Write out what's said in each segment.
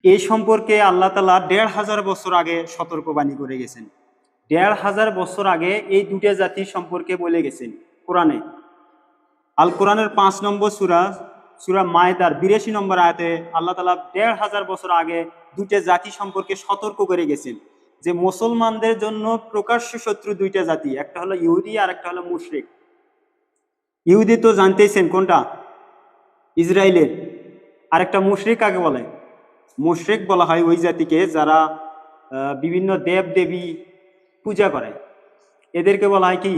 এই সম্পর্কে আল্লাহ তাআলা ১৫০০ বছর আগে সতর্কবাণী করে গেছেন। ১৫০০ বছর আগে এই দুটো জাতির সম্পর্কে বলে গেছেন কোরআনে। আল কোরআনের ৫ নম্বর সূরা, সূরা মায়দার ৮২ নম্বর আয়াতে আল্লাহ তাআলা ১৫০০ বছর আগে দুটো জাতি সম্পর্কে সতর্ক করে গেছেন যে মুসলমানদের জন্য প্রকাশ্য শত্রু দুইটা জাতি, একটা হলো ইহুদি আর একটা হলো মুশরিক। ইহুদি তো জানতেইছেন কোনটা, ইসরায়েলের। আরেকটা মুশরিক কাকে বলে? মুশরিক বলা হয় ওই জাতিকে যারা বিভিন্ন দেব দেবী পূজা করে, এদেরকে বলা হয় কি?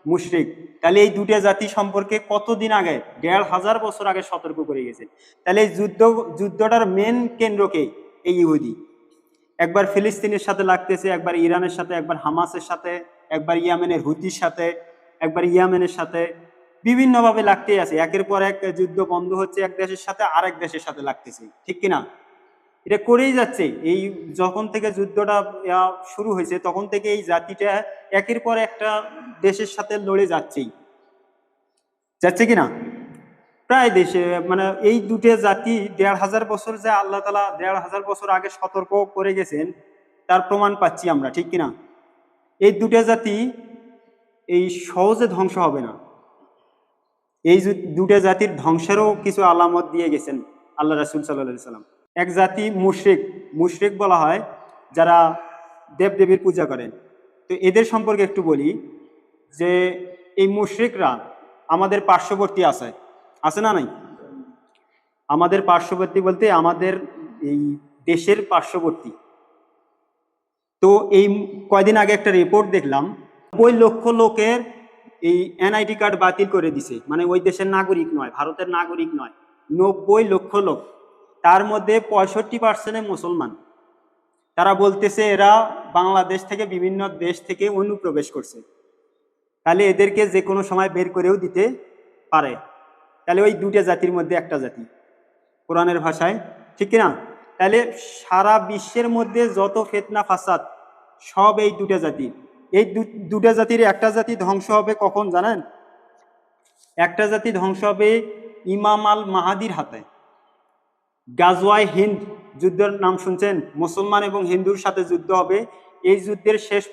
মুশরিক। তাহলে এই দুটো জাতি সম্পর্কে কতদিন আগে, ১৫০০ বছর আগে সতর্ক করে গেছে। তাহলে এই যুদ্ধটার মেন কেন্দ্রকে এই ইহুদি। একবার ফিলিস্তিনের সাথে লাগতেছে, একবার ইরানের সাথে, একবার হামাসের সাথে, একবার ইয়ামেনের হুতির সাথে, একবার ইয়েমেনের সাথে, বিভিন্নভাবে লাগতেই আছে। একের পর এক যুদ্ধ বন্ধ হচ্ছে, এক দেশের সাথে আরেক দেশের সাথে লাগতেছে, ঠিক কিনা? এটা করেই যাচ্ছে। এই যখন থেকে যুদ্ধটা শুরু হয়েছে তখন থেকে এই জাতিটা একের পর একটা দেশের সাথে লড়ে যাচ্ছে কিনা প্রায় দেশে। মানে এই দুটো জাতি ১৫০০ বছর যে আল্লাহ তাআলা ১৫০০ বছর আগে সতর্ক করে গেছেন তার প্রমাণ পাচ্ছি আমরা, ঠিক কিনা? এই দুটো জাতি এই সহজে ধ্বংস হবে না। এই দুটো জাতির ধ্বংসেরও কিছু আলামত দিয়ে গেছেন আল্লাহ রাসূল সাল্লাল্লাহু আলাইহি সাল্লাম। এক জাতি মুশরিক, মুশরিক বলা হয় যারা দেবদেবীর পূজা করেন। তো এদের সম্পর্কে একটু বলি যে এই মুশরিকরা আমাদের পার্শ্ববর্তী আছে না নাই? আমাদের পার্শ্ববর্তী বলতে আমাদের এই দেশের পার্শ্ববর্তী। তো এই কয়দিন আগে একটা রিপোর্ট দেখলাম, ৯০ লক্ষ লোকের এই এনআইডি কার্ড বাতিল করে দিছে, মানে ওই দেশের নাগরিক নয়, ভারতের নাগরিক নয়। ৯০ লক্ষ লোক, তার মধ্যে ৬৫% মুসলমান। তারা বলতেছে এরা বাংলাদেশ থেকে বিভিন্ন দেশ থেকে অনুপ্রবেশ করছে, তাহলে এদেরকে যে কোনো সময় বের করেও দিতে পারে। তাহলে ওই দুটো জাতির মধ্যে একটা জাতি কোরআনের ভাষায়, ঠিক কিনা? তাহলে সারা বিশ্বের মধ্যে যত ফিতনা ফাসাদ সব এই দুটো জাতির। এই দুটো জাতির একটা জাতি ধ্বংস হবে কখন জানেন? একটা জাতি ধ্বংস হবে ইমাম আল মাহাদির হাতে। গাজওয়ায়ে হিন্দ যুদ্ধের নাম শুনছেন? মুসলমান এবং হিন্দুর সাথে যুদ্ধ হবে। এই যুদ্ধের শেষ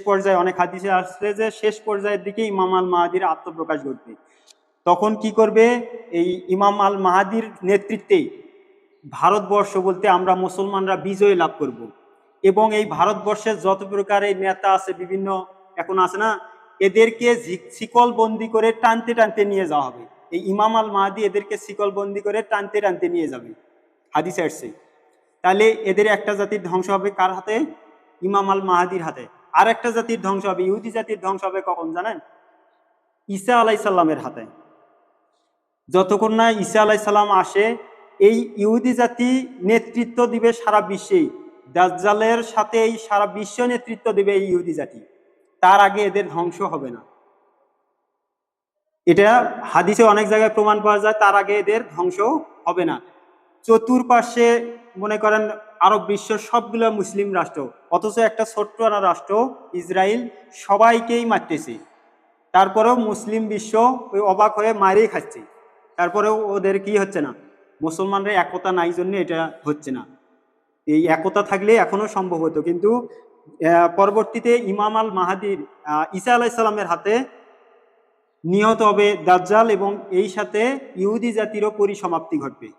পর্যায়ে অনেক হাদিসে আসছে যে শেষ পর্যায়ের দিকে ইমাম আল মাহাদির আত্মপ্রকাশ ঘটবে। তখন কি করবে? এই ইমাম আল মাহাদির নেতৃত্বে ভারতবর্ষ বলতে আমরা মুসলমানরা বিজয় লাভ করব, এবং এই ভারতবর্ষের যত প্রকার এই নেতা আছে বিভিন্ন এখন আছে না, এদেরকে শিকল বন্দি করে টানতে টানতে নিয়ে যাওয়া হবে। এই ইমাম আল মাহাদি এদেরকে শিকল বন্দি করে টানতে টানতে নিয়ে যাবে, হাদিসে আসছে। তাহলে এদের একটা জাতির ধ্বংস হবে কার হাতে? ইমাম আল মাহাদির হাতে। আর একটা জাতির ধ্বংস হবে, ইহুদি জাতির ধ্বংস হবে কখন জানেন? ঈসা আলাইহিস সালামের হাতে। যতক্ষণ না ঈসা আলাইহিস সালাম আসে, এই ইহুদি জাতি নেতৃত্ব দিবে সারা বিশ্বে। দাজ্জালের সাথে এই সারা বিশ্ব নেতৃত্ব দিবে এই ইহুদি জাতি। তার আগে এদের ধ্বংস হবে না। এটা হাদিসে অনেক জায়গায় প্রমাণ পাওয়া যায়, তার আগে এদের ধ্বংস হবে না। চতুর্পার্শ্বে মনে করেন আরব বিশ্বের সবগুলো মুসলিম রাষ্ট্র, অথচ একটা ছোট্ট রাষ্ট্র ইসরায়েল সবাইকেই মারতেছে। তারপরেও মুসলিম বিশ্ব ওই অবাক হয়ে মারিয়ে খাচ্ছে। তারপরেও ওদের কি হচ্ছে না? মুসলমানরা একতা নাই জন্য এটা হচ্ছে না। এই একতা থাকলে এখনো সম্ভব হতো, কিন্তু পরবর্তীতে ইমাম আল মাহাদির ঈসা আলাইহিস সালামের হাতে নিহত হবে দাজ্জাল, এবং এই সাথে ইহুদি জাতিরও পরিসমাপ্তি ঘটবে।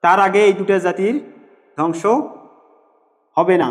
তার আগে এই দুটো জাতির ধ্বংস হবে না।